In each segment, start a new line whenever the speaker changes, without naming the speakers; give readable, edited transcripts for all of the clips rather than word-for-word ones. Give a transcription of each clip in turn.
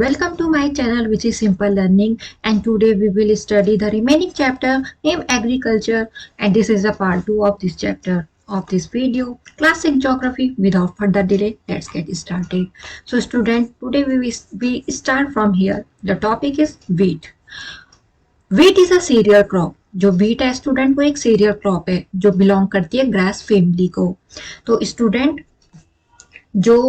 Welcome to my channel which is Simple Learning, and today we will study the remaining chapter named Agriculture, and this is the part 2 of this chapter of this video, Classic Geography. Without further delay, let's get started. So student, today we start from here. The topic is wheat. Wheat is a cereal crop. जो wheat है student वो एक cereal crop है जो belong करती है grass family को। तो स्टूडेंट जो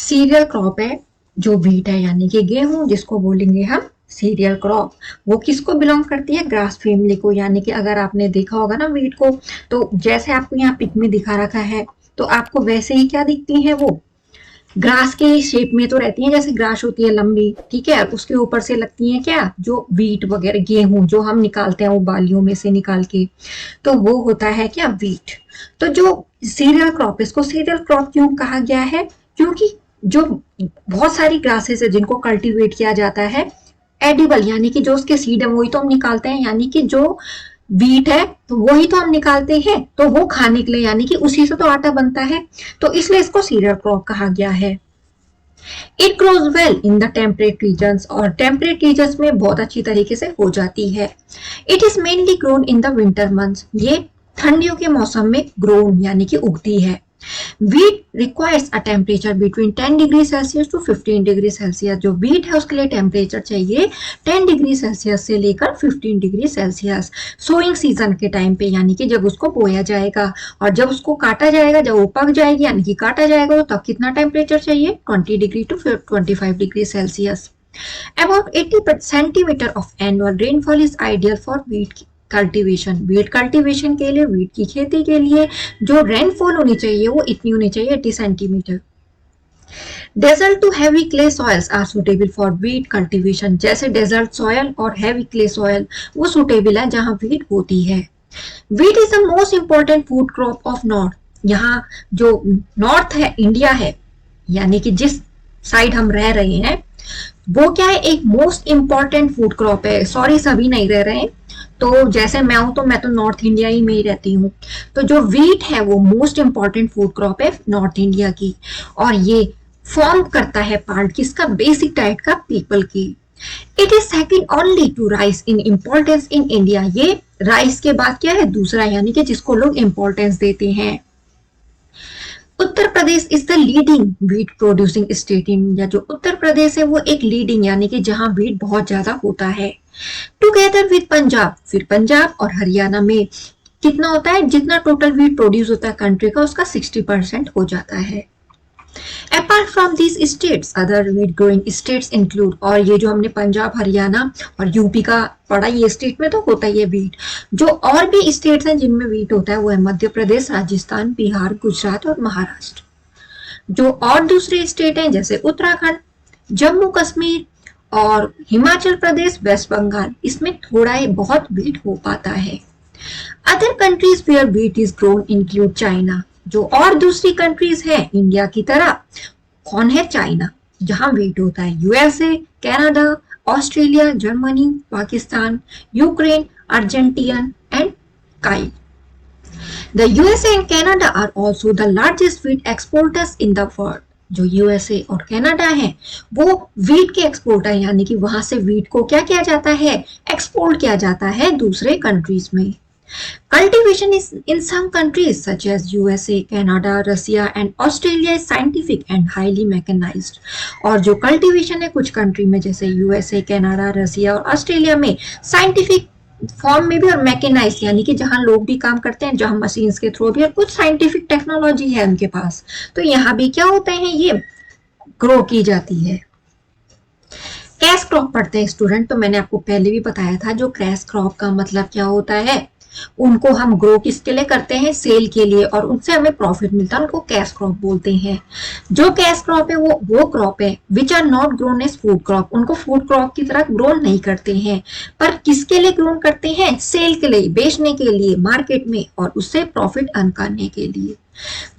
सीरियल क्रॉप है जो व्हीट है यानी कि गेहूं जिसको बोलेंगे हम सीरियल क्रॉप, वो किसको बिलोंग करती है? ग्रास फैमिली को। यानी कि अगर आपने देखा होगा ना व्हीट को, तो जैसे आपको यहाँ पिक में दिखा रखा है तो आपको वैसे ही क्या दिखती है, वो ग्रास के शेप में तो रहती है, जैसे ग्रास होती है लंबी, ठीक है, उसके ऊपर से लगती है क्या, जो व्हीट वगैरह गेहूं जो हम निकालते हैं वो बालियों में से निकाल के, तो वो होता है क्या, व्हीट। तो जो सीरियल क्रॉप, इसको सीरियल क्रॉप क्यों कहा गया है? क्योंकि जो बहुत सारी ग्रासेस है जिनको कल्टीवेट किया जाता है एडिबल, यानी कि जो उसके सीड है वही तो हम निकालते हैं, यानी कि जो व्हीट है तो वही तो हम निकालते हैं, तो वो खाने के लिए, यानी कि उसी से तो आटा बनता है, तो इसलिए इसको सीरियल क्रॉप कहा गया है। It grows well in the temperate regions, और टेम्परेट रीजन्स में बहुत अच्छी तरीके से हो जाती है। It is mainly grown in the winter months, ये ठंडियों के मौसम में ग्रोन यानी कि उगती है। Wheat requires a temperature between 10 degree Celsius to 15 degree Celsius. जो wheat है उसके लिए टेम्परेचर चाहिए 10 डिग्री सेल्सियस से लेकर 15 डिग्री सेल्सियस सोइंग सीजन के टाइम पे, यानी कि जब उसको बोया जाएगा, और जब उसको काटा जाएगा, जब वो पक जाएगी यानी कि काटा जाएगा, तो तब कितना टेम्परेचर चाहिए? 20 degree to 25 degree Celsius. About 80 centimetre of annual rainfall is ideal for wheat cultivation. Wheat cultivation के लिए, व्हीट की खेती के लिए जो रेनफॉल होनी चाहिए वो इतनी होनी चाहिए, 80 centimetre. Desert to heavy clay soils are suitable for wheat cultivation. जैसे डेजर्ट सॉयल और हैवी क्ले सॉयल वो सुटेबल है जहां व्हीट होती है। Wheat is the most important food crop of north. यहाँ जो नॉर्थ है, इंडिया है, यानी कि जिस साइड हम रह रहे हैं वो क्या है, एक मोस्ट इंपॉर्टेंट फूड क्रॉप है। सॉरी, सभी नहीं रह रहे हैं, तो जैसे मैं हूं तो मैं तो नॉर्थ इंडिया ही में ही रहती हूँ। तो जो व्हीट है वो मोस्ट इंपॉर्टेंट फूड क्रॉप है नॉर्थ इंडिया की, और ये फॉर्म करता है पार्ट किसका? बेसिक डाइट का, पीपल की। It is second only to rice in importance in India. ये राइस के बाद क्या है, दूसरा, यानी कि जिसको लोग इम्पोर्टेंस देते हैं। Uttar Pradesh is the leading wheat producing state in India. जो उत्तर प्रदेश है वो एक लीडिंग, यानी कि जहां व्हीट बहुत ज्यादा होता है। टुगेदर विद पंजाब, फिर पंजाब और हरियाणा में कितना होता है, जितना टोटल व्हीट प्रोड्यूस होता है कंट्री का उसका 60% हो जाता है। Apart from these states other wheat growing states include, और ये जो हमने पंजाब, हरियाणा और यूपी का पढ़ा, ये स्टेट में तो होता ही है व्हीट। जो और भी स्टेट्स हैं जिनमें व्हीट होता है वो है मध्य प्रदेश, राजस्थान, बिहार, गुजरात और महाराष्ट्र। जो और दूसरे स्टेट हैं जैसे उत्तराखंड, जम्मू कश्मीर और हिमाचल प्रदेश, वेस्ट बंगाल, इसमें थोड़ा ही बहुत व्हीट हो पाता है। Other countries where wheat is grown include China. जो और दूसरी कंट्रीज है इंडिया की तरह, कौन है? चाइना, जहां व्हीट होता है। USA, Canada, Australia, Germany, Pakistan, Ukraine, Argentina and काई। The USA and Canada are also the largest wheat exporters in the world. जो यूएसए और कनाडा है वो व्हीट के एक्सपोर्टर, यानी कि वहां से व्हीट को क्या किया जाता है, एक्सपोर्ट किया जाता है दूसरे कंट्रीज में। Cultivation is in some countries such as USA, Canada, Russia and Australia is scientific and highly mechanized. और जो कल्टीवेशन है कुछ कंट्री में जैसे यूएसए, कनाडा, रसिया और ऑस्ट्रेलिया में साइंटिफिक फॉर्म में भी और मैकेनाइज, यानी कि जहां लोग भी काम करते हैं, जहां मशीन्स के थ्रू भी, और कुछ साइंटिफिक टेक्नोलॉजी है उनके पास, तो यहाँ भी क्या होते हैं, ये ग्रो की जाती है। कैश क्रॉप पढ़ते हैं स्टूडेंट, तो मैंने आपको पहले भी बताया था जो कैश क्रॉप का मतलब क्या होता है, उनको हम ग्रो किसके लिए करते हैं, सेल के लिए, और उनसे हमें प्रॉफिट मिलता है, उनको कैश क्रॉप बोलते हैं। जो कैश क्रॉप है वो क्रॉप है which are not grown as food crop. उनको फूड क्रॉप की तरह ग्रो नहीं करते हैं, पर किसके लिए ग्रो करते हैं, सेल के लिए, बेचने के लिए मार्केट में, और उससे प्रॉफिट अर्न करने के लिए।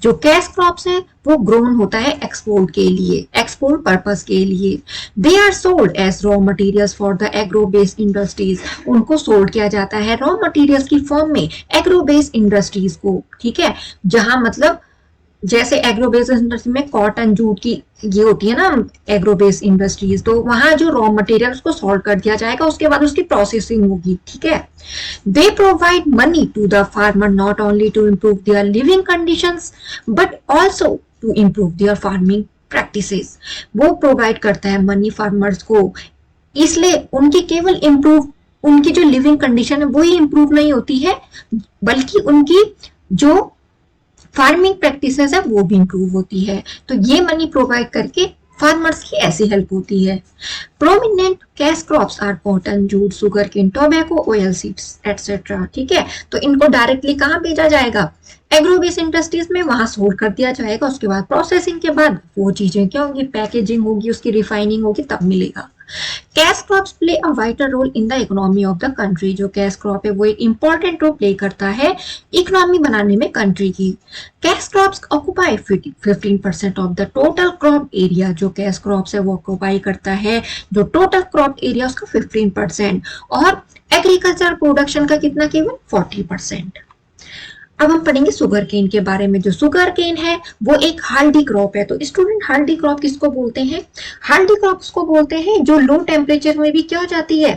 जो कैश क्रॉप्स है वो ग्रोन होता है एक्सपोर्ट के लिए, एक्सपोर्ट पर्पस के लिए। They are sold as raw materials for the agro based industries. उनको सोल्ड किया जाता है रॉ मटेरियल्स की फॉर्म में एग्रो बेस्ड इंडस्ट्रीज को, ठीक है, जहां मतलब जैसे एग्रो बेस्ड इंडस्ट्री में कॉटन जूट की ये होती है ना एग्रो बेस्ड इंडस्ट्रीज, तो वहां जो रॉ मटेरियल उसको सॉल्व कर दिया जाएगा, उसके बाद उसकी प्रोसेसिंग होगी, ठीक है। They provide money to the farmer not only to improve their living conditions but also to improve their farming practices. वो प्रोवाइड करता है मनी फार्मर्स को, इसलिए उनकी केवल इम्प्रूव, उनकी जो लिविंग कंडीशन है वही इम्प्रूव नहीं होती है, बल्कि उनकी जो फार्मिंग प्रैक्टिसेस है वो भी इम्प्रूव होती है। तो ये मनी प्रोवाइड करके फार्मर्स की ऐसी हेल्प होती है। Prominent cash crops are cotton, jute, sugar cane, tobacco, oil seeds etcetera, ठीक है। तो इनको डायरेक्टली कहाँ भेजा जाएगा? एग्रो बेस्ड इंडस्ट्रीज में, वहां सोल्ड कर दिया जाएगा, उसके बाद प्रोसेसिंग के बाद वो चीजें क्या होंगी, पैकेजिंग होगी, उसकी रिफाइनिंग होगी, तब मिलेगा। Cash crops play a vital role in the economy of the country. जो कैश क्रॉप है वो एक इंपॉर्टेंट रोल प्ले करता है इकोनॉमी बनाने में कंट्री की। Cash crops occupy 15% of the total crop area. जो कैश क्रॉप्स है वो ऑक्युपाई करता है जो टोटल क्रॉप एरिया उसका 15%, और एग्रीकल्चर प्रोडक्शन का कितना, केवल 40%। अब हम पढ़ेंगे शुगर केन के बारे में। जो शुगर केन है वो एक हार्डी क्रॉप है। तो स्टूडेंट, हार्डी क्रॉप किसको बोलते हैं? हार्डी क्रॉप उसको बोलते हैं जो लो टेम्परेचर में भी क्या हो जाती है,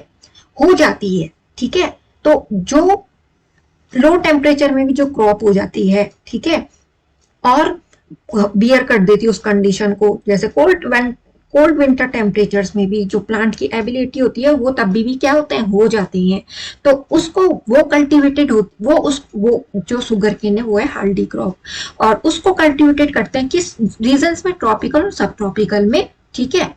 हो जाती है, ठीक है। तो जो लो टेम्परेचर में भी जो क्रॉप हो जाती है, ठीक है, और बियर कर देती है उस कंडीशन को, जैसे कोल्ड विंटर टेम्परेचर्स में भी जो प्लांट की एबिलिटी होती है वो तब भी क्या होते हैं, हो जाती हैं। तो उसको वो कल्टीवेटेड हो, वो जो शुगर केन है वो है हार्डी क्रॉप, और उसको कल्टीवेटेड करते हैं किस रीजन्स में, ट्रॉपिकल और सब ट्रॉपिकल में, ठीक है।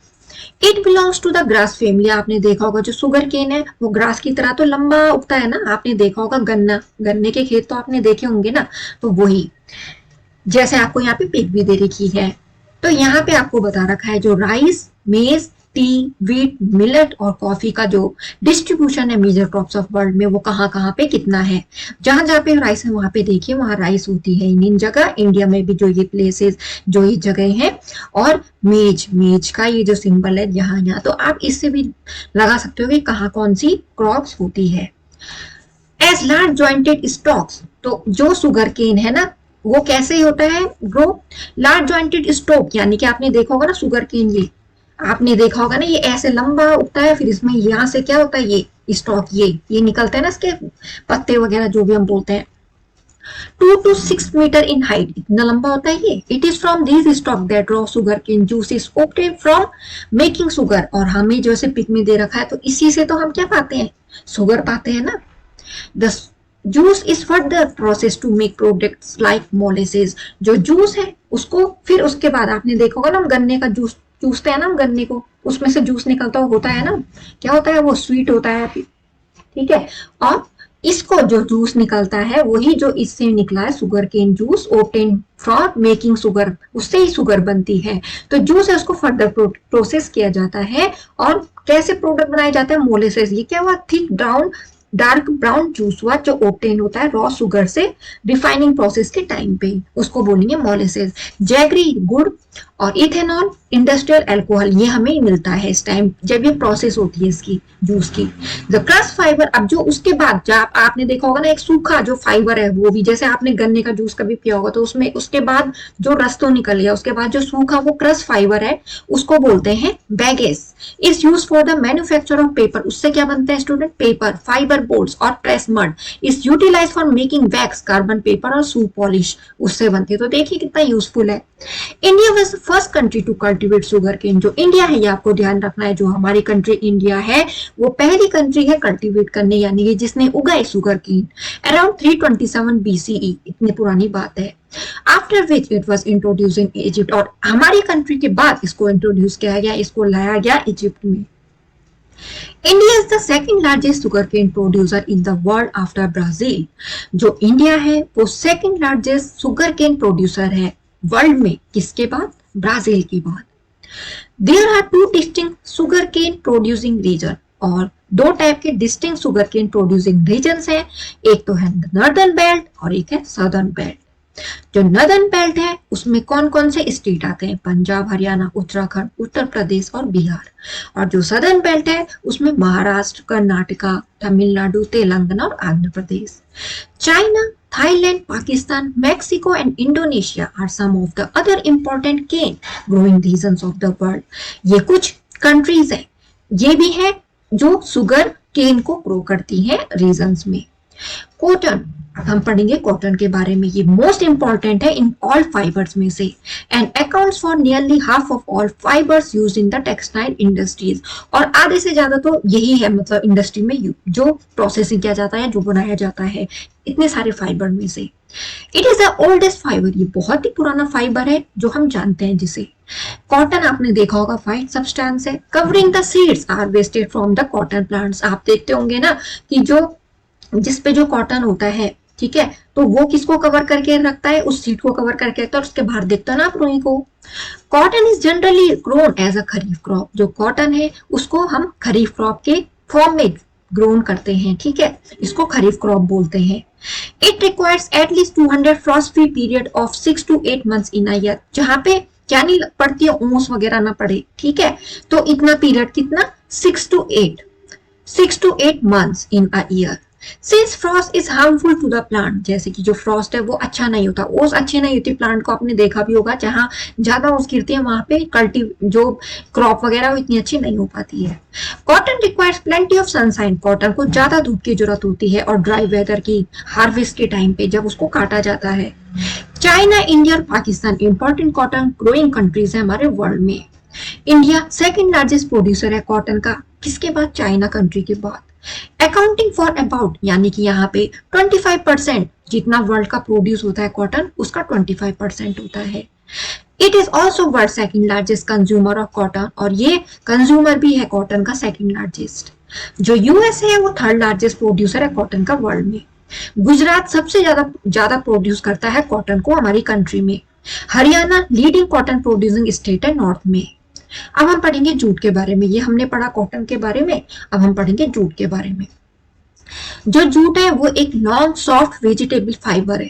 It belongs to the grass family. आपने देखा होगा जो शुगर केन है वो ग्रास की तरह तो लंबा उगता है ना, आपने देखा होगा गन्ने के खेत तो आपने देखे होंगे ना, तो वही, जैसे आपको यहाँ पे पिक भी दे रखी है। तो यहाँ पे आपको बता रखा है जो राइस, मेज, टी, वीट, मिलेट और कॉफी का जो डिस्ट्रीब्यूशन है मेजर क्रॉप्स ऑफ वर्ल्ड में, वो कहाँ कहाँ पे कितना है। जहां जहां पे राइस है वहां पे देखिए वहां राइस होती है इन जगह, इंडिया में भी जो ये प्लेसेस, जो ये जगह है। और मेज का ये जो सिंबल है यहाँ यहाँ, तो आप इससे भी लगा सकते हो कि कहाँ कौन सी क्रॉप्स होती है। एज लार्ज जॉइंटेड स्टॉक्स, तो जो शुगर केन है ना वो कैसे होता है ग्रो, लार्ज जॉइंटेड स्टॉक, यानी कि आपने देखा होगा ना शुगर केन, ये आपने देखा होगा ना, ये ऐसे लंबा उगता है, फिर इसमें यहाँ से क्या होता है, ये स्टॉक, ये निकलता है ना, इसके पत्ते वगैरह जो भी हम बोलते हैं। 2 to 6 मीटर इन हाइट, इतना लंबा होता है ये। It is from this stalk that raw sugar cane juice is obtained from making sugar. और हमें जैसे पिक में दे रखा है तो इसी से तो हम क्या पाते हैं, शुगर पाते हैं ना। The juice is further process to make products like molasses. जो जूस है उसको फिर उसके बाद आपने देखा होगा ना, हम गन्ने का जूस चूसते हैं ना, हम गन्ने को, उसमें से जूस निकलता होता है ना, क्या होता है, वो स्वीट होता है, ठीक है। और इसको जो जूस निकलता है वही जो इससे निकला है sugar cane juice, obtain from making sugar, उससे ही शुगर बनती है। तो जूस है उसको फर्दर प्रोसेस किया जाता है, और कैसे प्रोडक्ट बनाया जाता है, मोलेसेस। ये क्या हुआ, thick brown dark brown juice हुआ जो ऑब्टेन होता है रॉ शुगर से रिफाइनिंग प्रोसेस के टाइम पे, उसको बोलेंगे मोलेसेस। जैगरी गुड़ और इथेनॉल इंडस्ट्रियल अल्कोहल, ये हमें मिलता है इस टाइम जब ये प्रोसेस होती है इसकी जूस की। द क्रस्ट फाइबर, अब जो उसके बाद जब आपने देखा होगा ना एक सूखा जो फाइबर है, वो भी जैसे आपने गन्ने का जूस कभी पिया होगा तो उसमें उसके बाद जो रस तो निकल गया, उसके बाद जो सूखा वो क्रस्ट फाइबर है उसको बोलते हैं bagasse. Is use for the manufacture of paper, उससे क्या बनता है स्टूडेंट, पेपर, फाइबर बोर्ड्स और press mud. Is utilize for making wax, carbon paper और शू पॉलिश, उससे बनती है। तो देखिए कितना यूजफुल है। India was first country to cultivate sugar cane. जो इंडिया है, ये आपको ध्यान रखना है, जो हमारी कंट्री इंडिया है वो पहली कंट्री है कल्टीवेट करने, यानी कि जिसने उगाई शुगर केन अराउंड 327 BCE, इतनी पुरानी बात है। After which it was introduce in Egypt, और हमारी कंट्री के बाद इसको इंट्रोड्यूस किया गया, इसको लाया गया इजिप्ट में। India is the second largest sugar cane producer in the world after Brazil. जो इंडिया है वो second largest sugar cane producer है वर्ल्ड में, किसके बाद, ब्राजील के बाद। There are 2 distinct sugar cane producing region, और 2 टाइप के distinct sugar cane producing regions हैं, एक तो है नॉर्दर्न बेल्ट और एक है सदर्न बेल्ट। जो नॉर्दर्न बेल्ट है उसमें कौन कौन से स्टेट आते हैं, पंजाब, हरियाणा, उत्तराखंड, उत्तर प्रदेश और बिहार। और जो सदर्न बेल्ट है उसमें महाराष्ट्र, कर्नाटका, तमिलनाडु, तेलंगाना और Andhra Pradesh. China, Thailand, Pakistan, Mexico and Indonesia are some of the other important cane growing regions of the world. ये कुछ कंट्रीज है, ये भी है जो शुगर केन को ग्रो करती हैं रीजन्स में। कॉटन, अब हम पढ़ेंगे कॉटन के बारे में। ये मोस्ट इंपॉर्टेंट है इन ऑल फाइबर्स में से and accounts for nearly half of all fibres used in the textile industries. और आधे से ज्यादा तो यही है, मतलब इंडस्ट्री में जो प्रोसेसिंग किया जाता है, जो बनाया जाता है इतने सारे फाइबर में से। It is the oldest fibre, ये बहुत ही पुराना फाइबर है जो हम जानते हैं जिसे। कॉटन आपने देखा होगा फाइन सब्सटेंस है। Covering the seeds harvested from the cotton plants. आप देखते होंगे ना कि जो जिस पे जो कॉटन होता है, ठीक है, तो वो किसको कवर करके रखता है, उस सीड को कवर करके रखता है और उसके बाहर देखता है ना आप रुई को। Cotton is generally grown as a kharif crop. जो कॉटन है उसको हम खरीफ क्रॉप के फॉर्म में ग्रोन करते हैं, ठीक है, इसको खरीफ क्रॉप बोलते हैं। It requires at least 200 frost free period of 6 to 8 months in a year. जहां पे क्या नहीं पड़ती है, ओस वगैरह ना पड़े, ठीक है, तो इतना पीरियड कितना 6 to 8 months in a year. Since frost is harmful to the plant, जैसे कि जो फ्रॉस्ट है वो अच्छा नहीं होता, ओस अच्छी नहीं होती प्लांट को, आपने देखा भी होगा जहां ज्यादा ओस गिरती है वहां पे जो क्रॉप वगैरह वो इतनी अच्छी नहीं हो पाती है। Cotton requires plenty of sunshine. Cotton को ज्यादा धूप की जरूरत होती है और ड्राई वेदर की हार्वेस्ट के टाइम पे जब उसको काटा जाता है। चाइना, इंडिया और Pakistan important cotton growing countries है हमारे वर्ल्ड में। इंडिया सेकेंड लार्जेस्ट प्रोड्यूसर है कॉटन का, किसके बाद, चाइना कंट्री के बाद। अकाउंटिंग फॉर अबाउट, यानी कि यहाँ पे 25% जितना वर्ल्ड का प्रोड्यूस होता है कॉटन, उसका 25% होता है। It is also world second largest consumer of cotton, और ये कंज्यूमर भी है कॉटन का सेकेंड लार्जेस्ट। जो यूएस है वो थर्ड लार्जेस्ट प्रोड्यूसर है कॉटन का वर्ल्ड में। गुजरात सबसे ज्यादा प्रोड्यूस करता है कॉटन को हमारी कंट्री में। Haryana leading cotton producing state है नॉर्थ में। अब हम पढ़ेंगे जूट के बारे में। ये हमने पढ़ा कॉटन के बारे में, अब हम पढ़ेंगे जूट के बारे में। जो जूट है वो एक लॉन्ग सॉफ्ट वेजिटेबल फाइबर है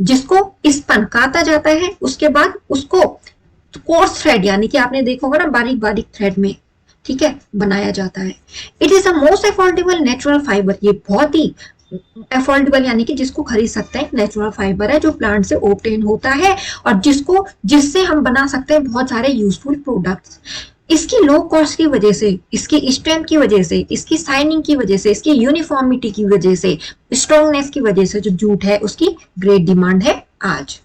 जिसको स्पन काटा जाता है, उसके बाद उसको कोर्स थ्रेड, यानी कि आपने देखा होगा ना बारीक बारीक थ्रेड में, ठीक है, बनाया जाता है। It is the most affordable natural fibre. ये बहुत ही अफोर्डेबल यानी कि जिसको खरीद सकते हैं नेचुरल फाइबर है जो प्लांट से ऑब्टेन होता है और जिससे हम बना सकते हैं बहुत सारे यूजफुल प्रोडक्ट्स। इसकी लो कॉस्ट की वजह से, इसकी स्ट्रेंथ की वजह से, इसकी शाइनिंग की वजह से, इसकी यूनिफॉर्मिटी की वजह से, स्ट्रॉन्गनेस की वजह से जो जूट है उसकी ग्रेट डिमांड है आज।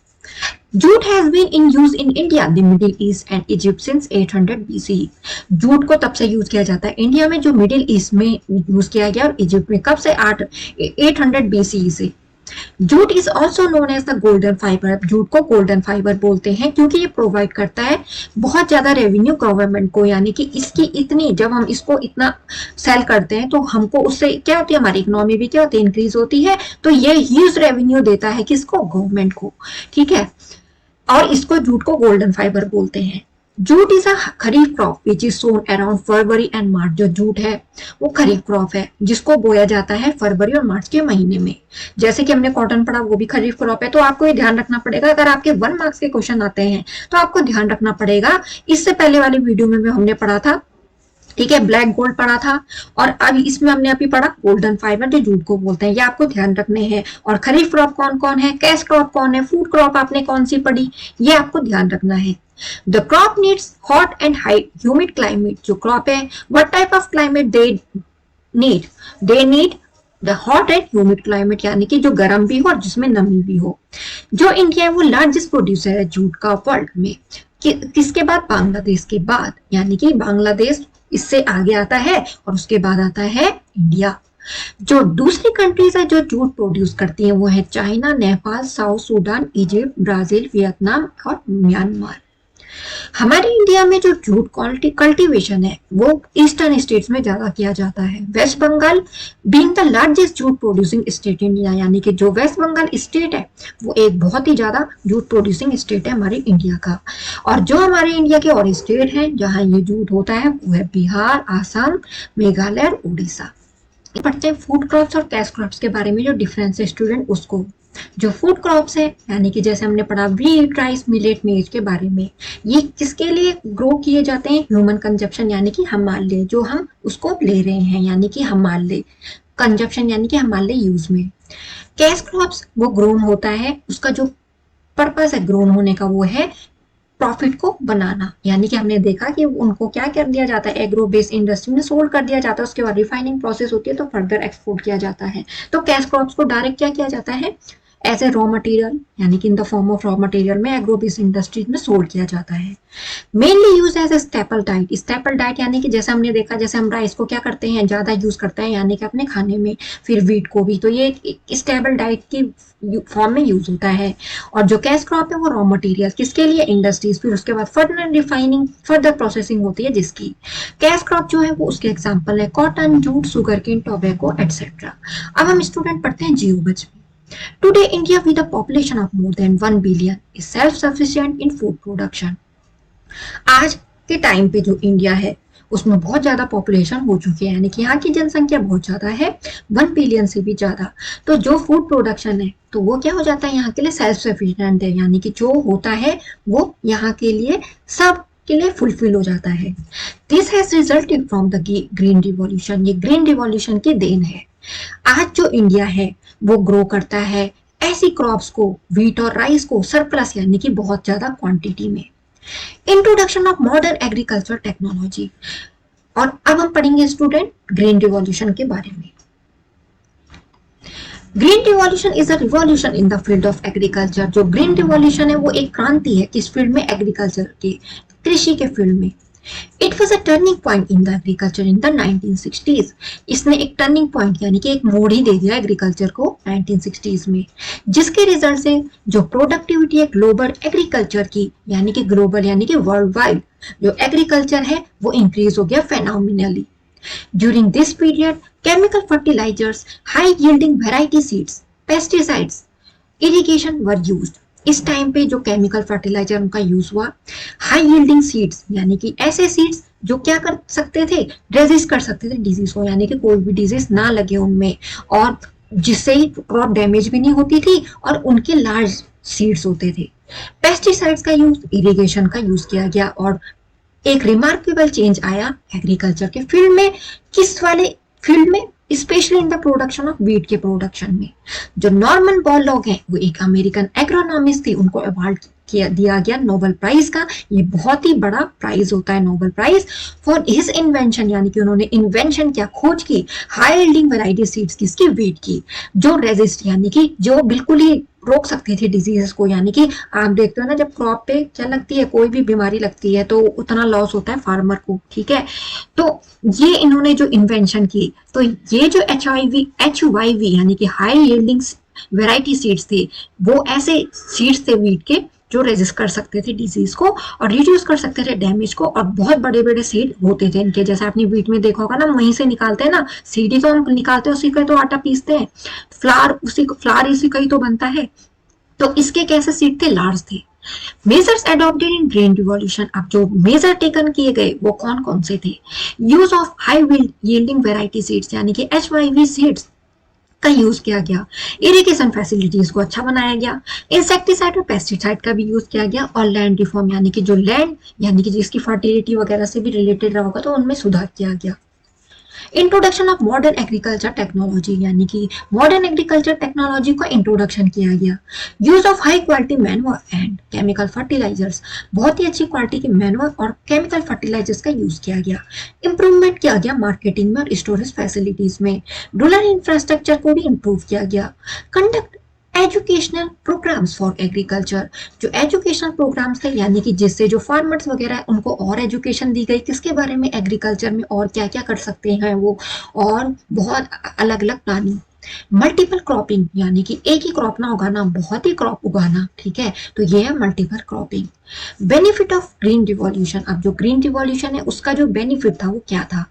Jute has been in use in India, the Middle East and Egypt since 800 BCE। Jute को तब से यूज किया जाता है इंडिया में, जो मिडिल ईस्ट में यूज किया गया, और इजिप्ट में कब से, 800 BCE से। Jute is also known as the golden fibre. Jute को गोल्डन फाइबर बोलते हैं क्योंकि ये प्रोवाइड करता है बहुत ज्यादा रेवेन्यू गवर्नमेंट को, यानी कि इसकी इतनी, जब हम इसको इतना सेल करते हैं तो हमको उससे क्या होती है, हमारी इकोनॉमी भी क्या होती है, इंक्रीज होती है। तो ये ह्यूज रेवेन्यू देता है किसको, गवर्नमेंट को, ठीक है, और इसको जूट को गोल्डन फाइबर बोलते हैं। Jute is a kharif crop which is sown around February and March. जो जूट है वो खरीफ क्रॉप है जिसको बोया जाता है फरवरी और मार्च के महीने में। जैसे कि हमने कॉटन पढ़ा, वो भी खरीफ क्रॉप है, तो आपको ये ध्यान रखना पड़ेगा। अगर आपके 1 मार्क्स के क्वेश्चन आते हैं तो आपको ध्यान रखना पड़ेगा। इससे पहले वाली वीडियो में भी हमने पढ़ा था, ठीक है, ब्लैक गोल्ड पढ़ा था, और अब इसमें हमने अभी पढ़ा गोल्डन फाइबर जो जूट को बोलते हैं। ये आपको ध्यान रखने हैं। और खरीफ क्रॉप कौन कौन है, कैश क्रॉप कौन है, फूड क्रॉप आपने कौन सी पढ़ी, ये आपको ध्यान रखना है। The crop needs hot and humid climate. जो क्रॉप है, what type of climate they need the hot and humid climate, यानी कि जो गर्म भी हो और जिसमें नमी भी हो। जो इंडिया है वो लार्जेस्ट प्रोड्यूसर है जूट का वर्ल्ड में। किसके बाद, बांग्लादेश के बाद, यानी कि बांग्लादेश इससे आगे आता है और उसके बाद आता है इंडिया। जो दूसरी कंट्रीज है जो जूट प्रोड्यूस करती है वो है China, Nepal, south Sudan, Egypt, Brazil, Vietnam और म्यांमार। हमारे इंडिया में जो जूट कल्टीवेशन है वो ईस्टर्न स्टेट्स में ज्यादा किया जाता है। West Bengal being the largest jute producing state India, यानी कि जो वेस्ट बंगाल स्टेट है वो एक बहुत ही ज्यादा जूट प्रोड्यूसिंग स्टेट है हमारे इंडिया का। और जो हमारे इंडिया के और स्टेट हैं जहां ये जूट होता है वो है बिहार, आसाम, मेघालय और उड़ीसा। पढ़ते हैं फूड क्रॉप्स और कैश क्रॉप्स के बारे में, जो डिफरेंस है स्टूडेंट उसको। जो फूड क्रॉप्स है यानी कि जैसे हमने पढ़ा व्हीट, राइस, मिलेट, मेज के बारे में, ये किसके लिए ग्रो किए जाते हैं, ह्यूमन कंजप्शन, यानी कि हम मान ले जो हम उसको ले रहे हैं, यानी कि हम मान ले कंजप्शन, यानी कि हम मान ले यूज में। कैश क्रॉप्स वो ग्रोन होता है, उसका जो पर्पस है ग्रोन होने का वो है प्रॉफिट को बनाना, यानी कि हमने देखा कि उनको क्या कर दिया जाता है, एग्रो बेस्ड इंडस्ट्री में सोल्ड कर दिया जाता है, उसके बाद रिफाइनिंग प्रोसेस होती है तो फर्दर एक्सपोर्ट किया जाता है। तो कैश क्रॉप्स को डायरेक्ट क्या किया जाता है, एज ए रॉ मटेरियल, यानी कि in the form of raw material में एग्रो बेस्ड इंडस्ट्रीज में सोल्ड किया जाता है। Mainly use as a staple diet, staple diet यानी कि जैसे हमने देखा, जैसे हम राइस को क्या करते हैं, ज्यादा यूज करते हैं यानी कि अपने खाने में, फिर व्हीट को भी, तो ये स्टेबल डाइट की फॉर्म में यूज होता है। और जो कैश क्रॉप है वो रॉ मटेरियल किसके लिए, इंडस्ट्रीज, फिर उसके बाद फर्दर रिफाइनिंग, फर्दर प्रोसेसिंग होती है जिसकी। कैश क्रॉप जो है वो उसके एग्जांपल है cotton, jute, sugar cane, tobacco etcetera. अब हम स्टूडेंट पढ़ते हैं जियोबज में। Today, India with a population of more than 1 billion is self-sufficient in food production. आज के टाइम पे जो इंडिया है उसमें बहुत ज्यादा पॉपुलेशन हो चुकी है, यानी कि यहाँ की जनसंख्या बहुत ज्यादा है, 1 बिलियन से भी ज्यादा। तो जो फूड प्रोडक्शन है तो वो क्या हो जाता है, यहाँ के लिए सेल्फ सफिशिएंट है, यानी कि जो होता है वो यहाँ के लिए सब के लिए फुलफिल हो जाता है। This has resulted from the green revolution, ये ग्रीन रिवॉल्यूशन की देन है। आज जो इंडिया है वो ग्रो करता है ऐसी क्रॉप्स को, व्हीट और राइस को सरप्लस, यानी कि बहुत ज्यादा क्वांटिटी में। Introduction of modern agriculture technology. और अब हम पढ़ेंगे स्टूडेंट ग्रीन रिवॉल्यूशन के बारे में। Green revolution is a revolution in the field of agriculture. जो ग्रीन रिवॉल्यूशन है वो एक क्रांति है किस फील्ड में, एग्रीकल्चर के, कृषि के फील्ड में। It was a turning point in the agriculture in the 1960s. इसने एक टर्निंग पॉइंट यानी कि एक मोड़ ही दे दिया एग्रीकल्चर को 1960s में, जिसके रिजल्ट से जो प्रोडक्टिविटी है ग्लोबल एग्रीकल्चर की, यानी कि ग्लोबल यानी कि वर्ल्ड वाइड जो एग्रीकल्चर है वो इंक्रीज हो गया फेनोमिनली। During this period, chemical fertilizers, high yielding variety seeds, pesticides, irrigation were used. इस टाइम पे जो केमिकल फर्टिलाइजर उनका यूज हुआ, हाई यील्डिंग सीड्स यानी कि ऐसे सीड्स जो क्या कर सकते थे, रेजिस्ट कर सकते थे डिजीज को, यानी कि कोई भी डिजीज ना लगे उनमें, और जिससे ही क्रॉप डैमेज भी नहीं होती थी, और उनके लार्ज सीड्स होते थे। पेस्टिसाइड्स का यूज, इरिगेशन का यूज किया गया, और एक रिमार्केबल चेंज आया एग्रीकल्चर के फील्ड में। किस वाले फील्ड में, specially in the production of wheat के प्रोडक्शन में। जो नॉर्मन बोरलॉग हैं वो एक अमेरिकन एग्रोनॉमिस्ट थे, उनको अवार्ड दिया गया नोबेल प्राइज का। ये बहुत ही बड़ा प्राइज होता है Nobel prize, for his invention, यानी कि उन्होंने इन्वेंशन क्या, खोज की, हाई यील्डिंग वैरायटी सीड्स किसकी, व्हीट की, जो रेजिस्ट यानी कि जो बिल्कुल ही रोक सकती थी डिजीजेस को। यानी कि आप देखते हो ना, जब क्रॉप पे क्या लगती है, कोई भी बीमारी लगती है तो उतना लॉस होता है फार्मर को, ठीक है। तो ये इन्होंने जो इन्वेंशन की, तो ये जो HYV यानी कि हाई यील्डिंग वैरायटी सीड्स थे, वो ऐसे सीड्स थे व्हीट के जो रेजिस्ट कर सकते थे डिजीज को और रिड्यूस कर सकते थे डैमेज को, और बहुत बड़े बड़े सीड होते थे इनके। जैसे आपने व्हीट में देखा होगा ना, वहीं से निकालते हैं ना, सीड ही तो हम निकालते हैं, उसी का तो आटा पीसते हैं, फ्लावर इसी का ही तो बनता है। तो इसके कैसे सीड थे, लार्ज थे। मेजर्स एडॉप्टेड इन ग्रीन रिवॉल्यूशन। अब जो मेजर टेकन किए गए वो कौन कौन से थे, use of high yielding variety seeds यानी कि HYV सीड्स का यूज किया गया, इरिगेशन फैसिलिटीज को अच्छा बनाया गया, इंसेक्टिसाइड और पेस्टिसाइड का भी यूज किया गया, और लैंड रिफॉर्म यानी कि जो लैंड यानी कि जिसकी फर्टिलिटी वगैरह से भी रिलेटेड रहा होगा तो उनमें सुधार किया गया। Introduction of modern agriculture technology यानी कि मॉडर्न एग्रीकल्चर टेक्नोलॉजी का इंट्रोडक्शन किया गया। Use of high quality manure and chemical fertilisers, बहुत ही अच्छी क्वालिटी के मैनुअर और केमिकल फर्टिलाइजर्स का यूज किया गया। इंप्रूवमेंट किया गया मार्केटिंग में और स्टोरेज फैसिलिटीज में। रूरल इंफ्रास्ट्रक्चर को भी इंप्रूव किया गया। Conduct educational programmes for agriculture, जो एजुकेशनल प्रोग्राम्स थे यानी कि जिससे जो फार्मर्स वगैरह है उनको और एजुकेशन दी गई किसके बारे में, एग्रीकल्चर में और क्या क्या कर सकते हैं वो, और बहुत अलग अलग प्लानिंग। मल्टीपल क्रॉपिंग यानी कि एक ही क्रॉप ना उगाना, बहुत ही क्रॉप उगाना, ठीक है, तो ये है multiple cropping. Benefit of green revolution. अब जो ग्रीन रिवॉल्यूशन है उसका जो बेनिफिट था वो क्या था,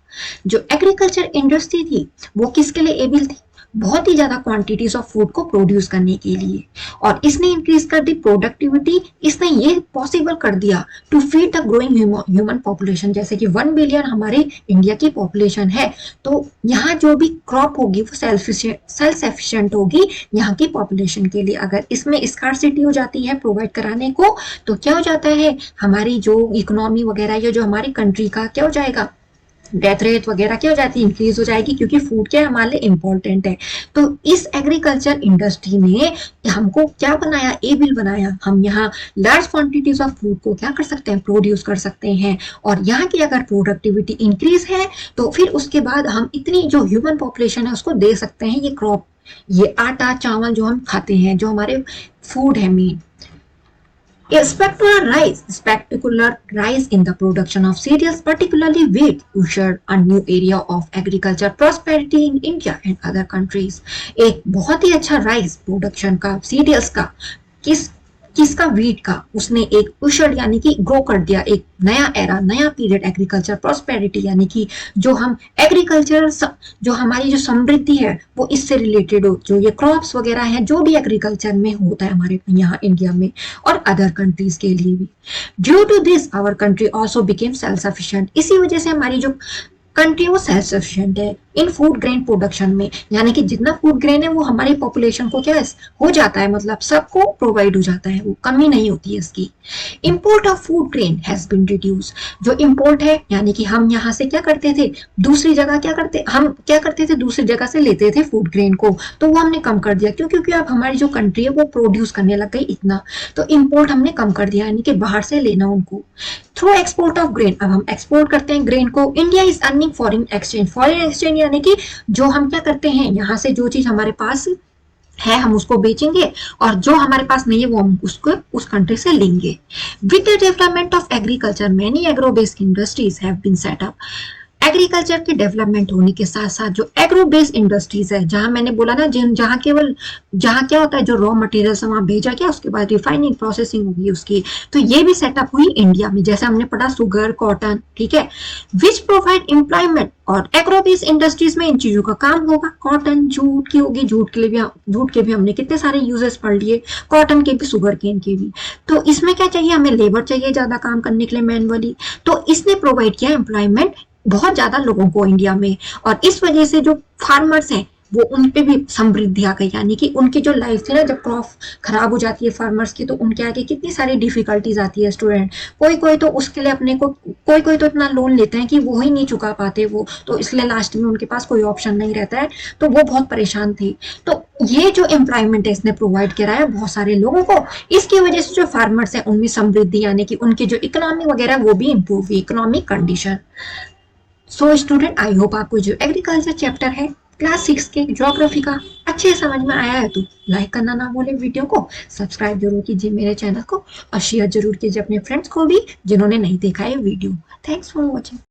जो एग्रीकल्चर इंडस्ट्री थी वो किसके लिए एबल थी, बहुत ही ज्यादा क्वांटिटीज ऑफ फूड को प्रोड्यूस करने के लिए, और इसने इंक्रीज कर दी प्रोडक्टिविटी। इसने ये पॉसिबल कर दिया to feed the growing human population, जैसे कि 1 बिलियन हमारे इंडिया की पॉपुलेशन है, तो यहाँ जो भी क्रॉप होगी वो सेल्फ एफिशिएंट होगी यहाँ की पॉपुलेशन के लिए। अगर इसमें स्कार्सिटी हो जाती है प्रोवाइड कराने को तो क्या हो जाता है, हमारी जो इकोनॉमी वगैरह या जो हमारी कंट्री का क्या हो जाएगा, डेथ रेट वगैरह क्या हो जाती है, इंक्रीज हो जाएगी, क्योंकि फूड क्या है हमारे लिए इम्पोर्टेंट है। तो इस एग्रीकल्चर इंडस्ट्री ने हमको क्या बनाया, एबल बनाया। हम यहाँ लार्ज क्वांटिटीज ऑफ फूड को क्या कर सकते हैं, प्रोड्यूस कर सकते हैं। और यहाँ की अगर प्रोडक्टिविटी इंक्रीज है तो फिर उसके बाद हम इतनी जो ह्यूमन पॉपुलेशन है उसको दे सकते हैं ये क्रॉप, ये आटा चावल जो हम खाते हैं, जो हमारे फूड है main. A spectacular rise in the production of cereals, particularly wheat, ushered a new era of agriculture prosperity in India and other countries. एक बहुत ही अच्छा राइज प्रोडक्शन का सीरियल्स का, किस किसका, वीट का, उसने एक उशर यानी कि ग्रो कर दिया, एक नया एरा, नया पीरियड एग्रीकल्चर प्रॉस्पेरिटी, यानी कि जो हम एग्रीकल्चर, जो हमारी जो समृद्धि है वो इससे रिलेटेड हो, जो ये क्रॉप्स वगैरह है जो भी एग्रीकल्चर में होता है हमारे यहाँ इंडिया में और अदर कंट्रीज के लिए भी। Due to this our country also became self sufficient. इसी वजह से हमारी जो कंट्री वो सेल्फ सफिशिएंट है इन फूड ग्रेन प्रोडक्शन में, यानी कि जितना फूड ग्रेन है वो हमारी पॉपुलेशन को क्या हो जाता है, मतलब सबको प्रोवाइड हो जाता है, वो कमी नहीं होती है इसकी। Import of food grain has been reduce. जो इंपोर्ट है यानी कि हम यहाँ से क्या करते थे, दूसरी जगह हम क्या करते थे, दूसरी जगह से लेते थे फूड ग्रेन को, तो वो हमने कम कर दिया। क्यों? क्योंकि अब हमारी जो कंट्री है वो प्रोड्यूस करने लग गई इतना, तो इंपोर्ट हमने कम कर दिया, यानी कि बाहर से लेना उनको। थ्रू एक्सपोर्ट ऑफ ग्रेन, अब हम एक्सपोर्ट करते हैं ग्रेन को। India is earning foreign exchange. Foreign exchange यानी कि जो हम क्या करते हैं, यहाँ से जो चीज हमारे पास है हम उसको बेचेंगे और जो हमारे पास नहीं है वो हम उसको उस कंट्री से लेंगे। With the development of agriculture many agro based industries have been set up. Agriculture के डेवलपमेंट होने के साथ साथ जो एग्रो बेस्ड इंडस्ट्रीज है, जहां मैंने बोला ना, जहां केवल जहां क्या होता है, जो रॉ मटेरियल से वहां भेजा गया उसके बाद रिफाइनिंग प्रोसेसिंग होगी उसकी, तो ये भी सेटअप हुई इंडिया में। जैसे हमने पढ़ा शुगर, कॉटन, ठीक है, विच प्रोवाइड एम्प्लॉयमेंट। और एग्रो बेस्ड इंडस्ट्रीज में इन चीजों का काम होगा। कॉटन जूट की होगी, जूट के भी हमने कितने सारे यूजेस पढ़ लिए, कॉटन के भी, शुगर केन के भी। तो इसमें क्या चाहिए, हमें लेबर चाहिए ज्यादा काम करने के लिए मैनुअली, तो इसने प्रोवाइड किया एम्प्लॉयमेंट बहुत ज्यादा लोगों को इंडिया में। और इस वजह से जो फार्मर्स हैं वो उन पे भी समृद्धि आ गई, यानी कि उनकी जो लाइफ थी ना, जब क्रॉप खराब हो जाती है फार्मर्स की तो उनके आगे कितनी सारी डिफिकल्टीज आती है स्टूडेंट। कोई तो उसके लिए अपने को कोई तो इतना लोन लेते हैं कि वो ही नहीं चुका पाते वो, तो इसलिए लास्ट में उनके पास कोई ऑप्शन नहीं रहता है, तो वो बहुत परेशान थे। तो ये जो एम्प्लॉयमेंट है इसने प्रोवाइड कराया बहुत सारे लोगों को। इसकी वजह से जो फार्मर्स है उनमें समृद्धि, यानी कि उनकी जो इकोनॉमी वगैरह वो भी इम्प्रूव हुई, economic condition. So student, I hope आपको जो एग्रीकल्चर चैप्टर है क्लास 6 के ज्योग्राफी का अच्छे समझ में आया है। तो लाइक करना ना भूले वीडियो को, सब्सक्राइब जरूर कीजिए मेरे चैनल को और शेयर जरूर कीजिए अपने फ्रेंड्स को भी जिन्होंने नहीं देखा है वीडियो। Thanks for watching.